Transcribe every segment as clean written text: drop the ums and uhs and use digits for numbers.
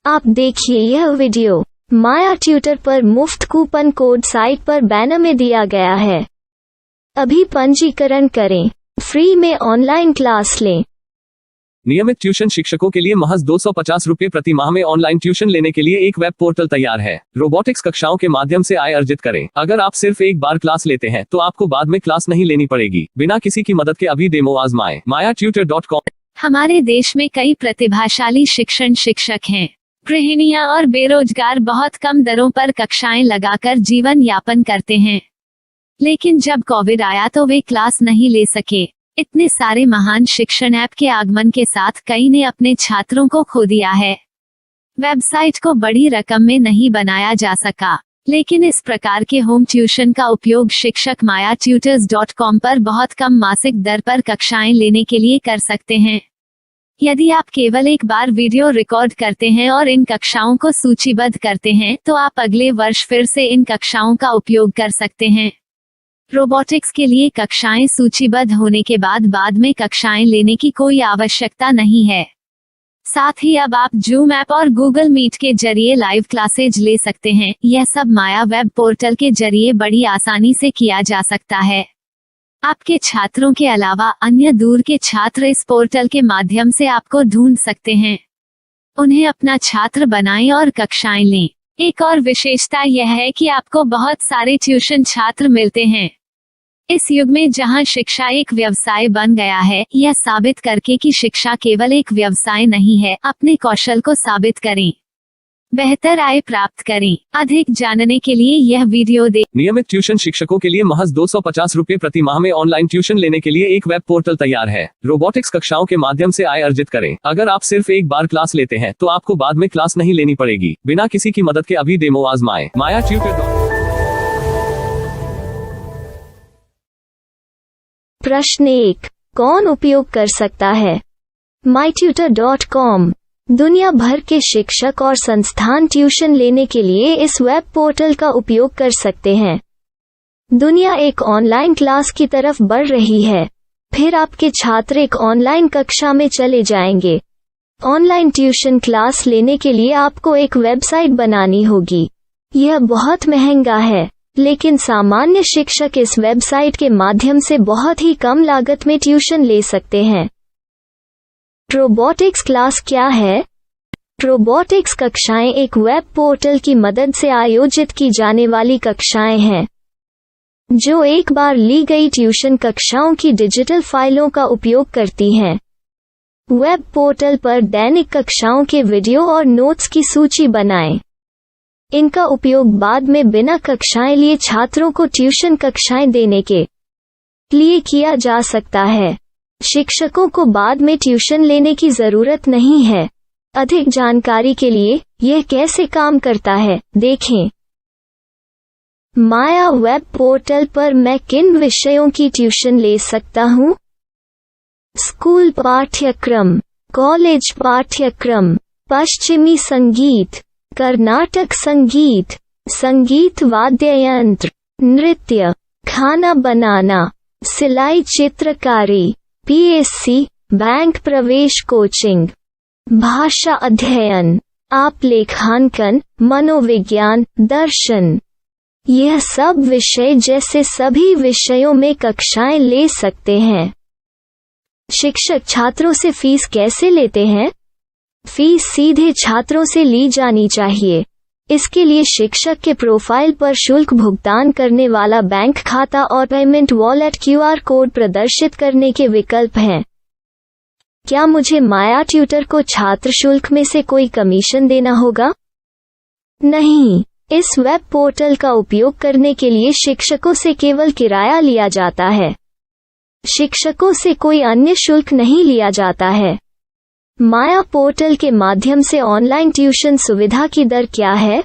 आप देखिए यह वीडियो माया ट्यूटर पर मुफ्त कूपन कोड साइट पर बैनर में दिया गया है। अभी पंजीकरण करें, फ्री में ऑनलाइन क्लास लें। नियमित ट्यूशन शिक्षकों के लिए महज 250 रुपये प्रति माह में ऑनलाइन ट्यूशन लेने के लिए एक वेब पोर्टल तैयार है। रोबोटिक्स कक्षाओं के माध्यम से आय अर्जित करें। अगर आप सिर्फ एक बार क्लास लेते हैं तो आपको बाद में क्लास नहीं लेनी पड़ेगी। बिना किसी की मदद के अभी डेमो आजमाएं। mayatutor.com। हमारे देश में कई प्रतिभाशाली शिक्षक हैं। गृहिणियां और बेरोजगार बहुत कम दरों पर कक्षाएं लगाकर जीवन यापन करते हैं, लेकिन जब कोविड आया तो वे क्लास नहीं ले सके। इतने सारे महान शिक्षण ऐप के आगमन के साथ कई ने अपने छात्रों को खो दिया है। वेबसाइट को बड़ी रकम में नहीं बनाया जा सका, लेकिन इस प्रकार के होम ट्यूशन का उपयोग शिक्षक mayatutors.com पर बहुत कम मासिक दर पर कक्षाएं लेने के लिए कर सकते हैं। यदि आप केवल एक बार वीडियो रिकॉर्ड करते हैं और इन कक्षाओं को सूचीबद्ध करते हैं तो आप अगले वर्ष फिर से इन कक्षाओं का उपयोग कर सकते हैं। रोबोटिक्स के लिए कक्षाएं सूचीबद्ध होने के बाद में कक्षाएं लेने की कोई आवश्यकता नहीं है। साथ ही अब आप जूम ऐप और गूगल मीट के जरिए लाइव क्लासेज ले सकते हैं। यह सब माया वेब पोर्टल के जरिए बड़ी आसानी से किया जा सकता है। आपके छात्रों के अलावा अन्य दूर के छात्र इस पोर्टल के माध्यम से आपको ढूंढ सकते हैं। उन्हें अपना छात्र बनाएं और कक्षाएं लें। एक और विशेषता यह है कि आपको बहुत सारे ट्यूशन छात्र मिलते हैं। इस युग में जहां शिक्षा एक व्यवसाय बन गया है, यह साबित करके कि शिक्षा केवल एक व्यवसाय नहीं है, अपने कौशल को साबित करें, बेहतर आय प्राप्त करें। अधिक जानने के लिए यह वीडियो देखें। नियमित ट्यूशन शिक्षकों के लिए महज 250 रुपये प्रति माह में ऑनलाइन ट्यूशन लेने के लिए एक वेब पोर्टल तैयार है। रोबोटिक्स कक्षाओं के माध्यम से आय अर्जित करें। अगर आप सिर्फ एक बार क्लास लेते हैं तो आपको बाद में क्लास नहीं लेनी पड़ेगी। बिना किसी की मदद के अभी डेमो आजमाएं। mayatutor.com। प्रश्न 1, कौन उपयोग कर सकता है? mytutor.com दुनिया भर के शिक्षक और संस्थान ट्यूशन लेने के लिए इस वेब पोर्टल का उपयोग कर सकते हैं। दुनिया एक ऑनलाइन क्लास की तरफ बढ़ रही है। फिर आपके छात्र एक ऑनलाइन कक्षा में चले जाएंगे। ऑनलाइन ट्यूशन क्लास लेने के लिए आपको एक वेबसाइट बनानी होगी। यह बहुत महंगा है, लेकिन सामान्य शिक्षक इस वेबसाइट के माध्यम से बहुत ही कम लागत में ट्यूशन ले सकते हैं। रोबोटिक्स क्लास क्या है? रोबोटिक्स कक्षाएं एक वेब पोर्टल की मदद से आयोजित की जाने वाली कक्षाएं हैं, जो एक बार ली गई ट्यूशन कक्षाओं की डिजिटल फाइलों का उपयोग करती हैं। वेब पोर्टल पर दैनिक कक्षाओं के वीडियो और नोट्स की सूची बनाएं। इनका उपयोग बाद में बिना कक्षाएं लिए छात्रों को ट्यूशन कक्षाएं देने के लिए किया जा सकता है। शिक्षकों को बाद में ट्यूशन लेने की जरूरत नहीं है। अधिक जानकारी के लिए यह कैसे काम करता है, देखें। माया वेब पोर्टल पर मैं किन विषयों की ट्यूशन ले सकता हूँ? स्कूल पाठ्यक्रम, कॉलेज पाठ्यक्रम, पश्चिमी संगीत, कर्नाटक संगीत, संगीत वाद्य यंत्र, नृत्य, खाना बनाना, सिलाई चित्रकारी, पीएससी, बैंक प्रवेश कोचिंग, भाषा अध्ययन, आप लेखांकन, मनोविज्ञान, दर्शन। यह सब विषय जैसे सभी विषयों में कक्षाएं ले सकते हैं। शिक्षक छात्रों से फीस कैसे लेते हैं? फीस सीधे छात्रों से ली जानी चाहिए। इसके लिए शिक्षक के प्रोफाइल पर शुल्क भुगतान करने वाला बैंक खाता और पेमेंट वॉलेट क्यूआर कोड प्रदर्शित करने के विकल्प हैं। क्या मुझे माया ट्यूटर को छात्र शुल्क में से कोई कमीशन देना होगा? नहीं, इस वेब पोर्टल का उपयोग करने के लिए शिक्षकों से केवल किराया लिया जाता है। शिक्षकों से कोई अन्य शुल्क नहीं लिया जाता है। माया पोर्टल के माध्यम से ऑनलाइन ट्यूशन सुविधा की दर क्या है?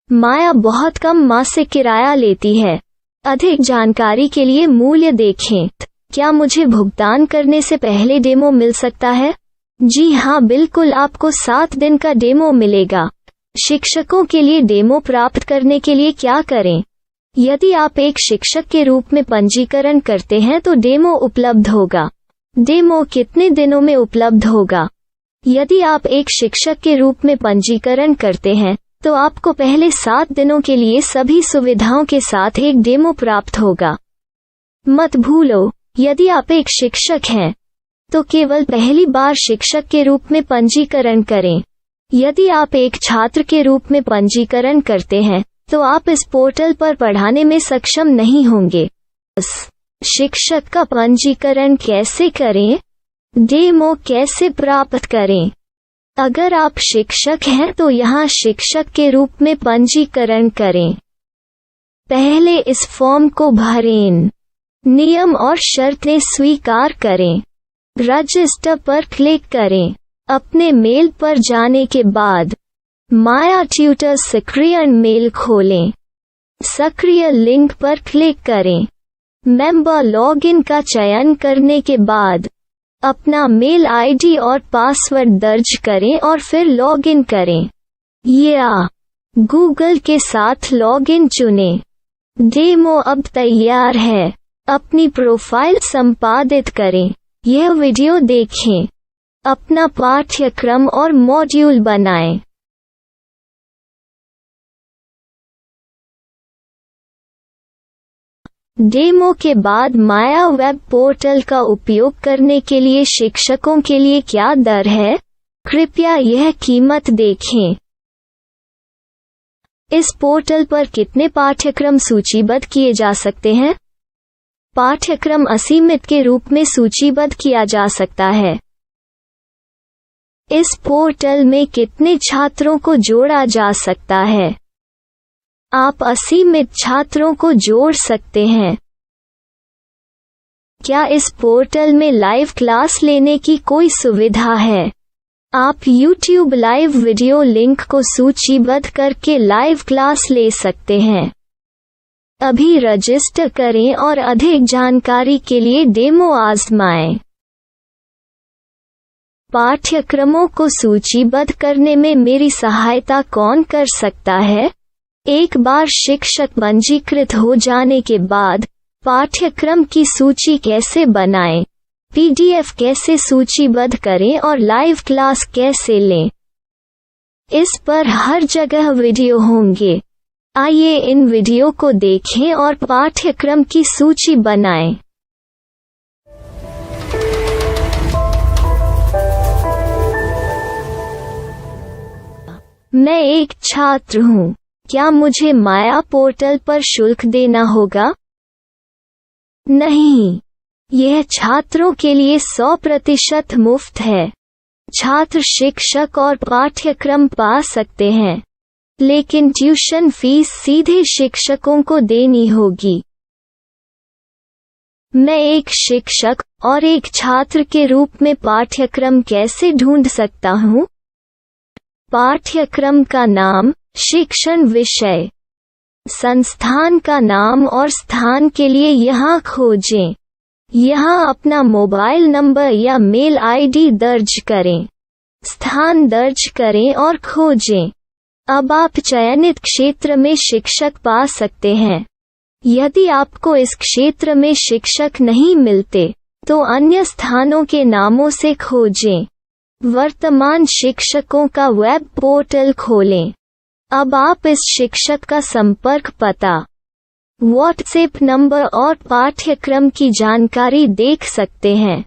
माया बहुत कम मासिक किराया लेती है। अधिक जानकारी के लिए मूल्य देखें। क्या मुझे भुगतान करने से पहले डेमो मिल सकता है? जी हाँ, बिल्कुल, आपको 7 दिन का डेमो मिलेगा। शिक्षकों के लिए डेमो प्राप्त करने के लिए क्या करें? यदि आप एक शिक्षक के रूप में पंजीकरण करते हैं तो डेमो उपलब्ध होगा। डेमो कितने दिनों में उपलब्ध होगा? यदि आप एक शिक्षक के रूप में पंजीकरण करते हैं तो आपको पहले 7 दिनों के लिए सभी सुविधाओं के साथ एक डेमो प्राप्त होगा। मत भूलो, यदि आप एक शिक्षक हैं तो केवल पहली बार शिक्षक के रूप में पंजीकरण करें। यदि आप एक छात्र के रूप में पंजीकरण करते हैं तो आप इस पोर्टल पर पढ़ाने में सक्षम नहीं होंगे। शिक्षक का पंजीकरण कैसे करें? डेमो कैसे प्राप्त करें? अगर आप शिक्षक हैं तो यहाँ शिक्षक के रूप में पंजीकरण करें। पहले इस फॉर्म को भरें। नियम और शर्तें स्वीकार करें। रजिस्टर पर क्लिक करें। अपने मेल पर जाने के बाद माया ट्यूटर सक्रिय मेल खोलें। सक्रिय लिंक पर क्लिक करें। मेंबर लॉगिन का चयन करने के बाद अपना मेल आईडी और पासवर्ड दर्ज करें और फिर लॉगिन करें या गूगल के साथ लॉगिन चुनें। डेमो अब तैयार है। अपनी प्रोफाइल संपादित करें। यह वीडियो देखें। अपना पाठ्यक्रम और मॉड्यूल बनाएं। डेमो के बाद माया वेब पोर्टल का उपयोग करने के लिए शिक्षकों के लिए क्या दर है? कृपया यह कीमत देखें। इस पोर्टल पर कितने पाठ्यक्रम सूचीबद्ध किए जा सकते हैं? पाठ्यक्रम असीमित के रूप में सूचीबद्ध किया जा सकता है। इस पोर्टल में कितने छात्रों को जोड़ा जा सकता है? आप असीमित छात्रों को जोड़ सकते हैं। क्या इस पोर्टल में लाइव क्लास लेने की कोई सुविधा है? आप YouTube लाइव वीडियो लिंक को सूचीबद्ध करके लाइव क्लास ले सकते हैं। अभी रजिस्टर करें और अधिक जानकारी के लिए डेमो आजमाएं। पाठ्यक्रमों को सूचीबद्ध करने में मेरी सहायता कौन कर सकता है? एक बार शिक्षक पंजीकृत हो जाने के बाद पाठ्यक्रम की सूची कैसे बनाएं, PDF कैसे सूचीबद्ध करें और लाइव क्लास कैसे लें, इस पर हर जगह वीडियो होंगे। आइए इन वीडियो को देखें और पाठ्यक्रम की सूची बनाएं। मैं एक छात्र हूँ। क्या मुझे माया पोर्टल पर शुल्क देना होगा? नहीं, यह छात्रों के लिए 100% मुफ्त है। छात्र शिक्षक और पाठ्यक्रम पा सकते हैं, लेकिन ट्यूशन फीस सीधे शिक्षकों को देनी होगी। मैं एक शिक्षक और एक छात्र के रूप में पाठ्यक्रम कैसे ढूंढ सकता हूँ? पाठ्यक्रम का नाम, शिक्षण विषय, संस्थान का नाम और स्थान के लिए यहाँ खोजें। यहाँ अपना मोबाइल नंबर या मेल आईडी दर्ज करें। स्थान दर्ज करें और खोजें। अब आप चयनित क्षेत्र में शिक्षक पा सकते हैं। यदि आपको इस क्षेत्र में शिक्षक नहीं मिलते तो अन्य स्थानों के नामों से खोजें। वर्तमान शिक्षकों का वेब पोर्टल खोलें। अब आप इस शिक्षक का संपर्क पता, व्हाट्सएप नंबर और पाठ्यक्रम की जानकारी देख सकते हैं।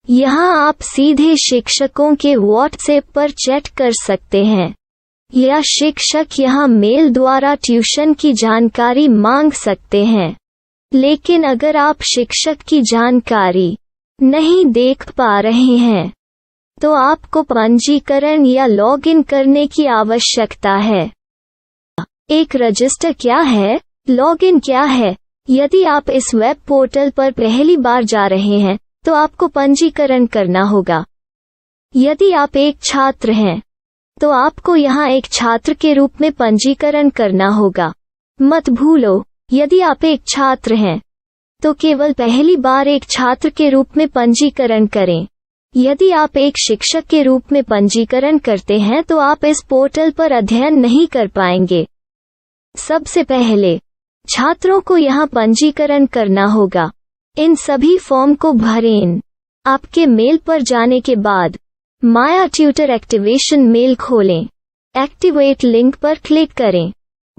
यहाँ आप सीधे शिक्षकों के व्हाट्सएप पर चैट कर सकते हैं या शिक्षक यहाँ मेल द्वारा ट्यूशन की जानकारी मांग सकते हैं। लेकिन अगर आप शिक्षक की जानकारी नहीं देख पा रहे हैं तो आपको पंजीकरण या लॉगिन करने की आवश्यकता है। एक रजिस्टर क्या है? लॉगिन क्या है? यदि आप इस वेब पोर्टल पर पहली बार जा रहे हैं तो आपको पंजीकरण करना होगा। यदि आप एक छात्र हैं तो आपको यहाँ एक छात्र के रूप में पंजीकरण करना होगा। मत भूलो, यदि आप एक छात्र हैं तो केवल पहली बार एक छात्र के रूप में पंजीकरण करें। यदि आप एक शिक्षक के रूप में पंजीकरण करते हैं तो आप इस पोर्टल पर अध्ययन नहीं कर पाएंगे। सबसे पहले छात्रों को यहाँ पंजीकरण करना होगा। इन सभी फॉर्म को भरें। आपके मेल पर जाने के बाद माया ट्यूटर एक्टिवेशन मेल खोलें। एक्टिवेट लिंक पर क्लिक करें।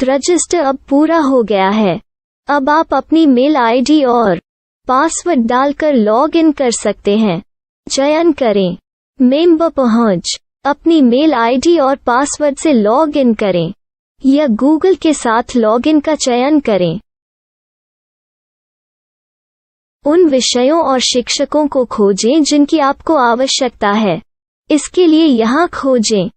रजिस्टर अब पूरा हो गया है। अब आप अपनी मेल आईडी और पासवर्ड डालकर लॉग इन कर सकते हैं। चयन करें मेंबर पहुंच। अपनी मेल आईडी और पासवर्ड से लॉग इन करें या गूगल के साथ लॉग इन का चयन करें। उन विषयों और शिक्षकों को खोजें जिनकी आपको आवश्यकता है। इसके लिए यहाँ खोजें।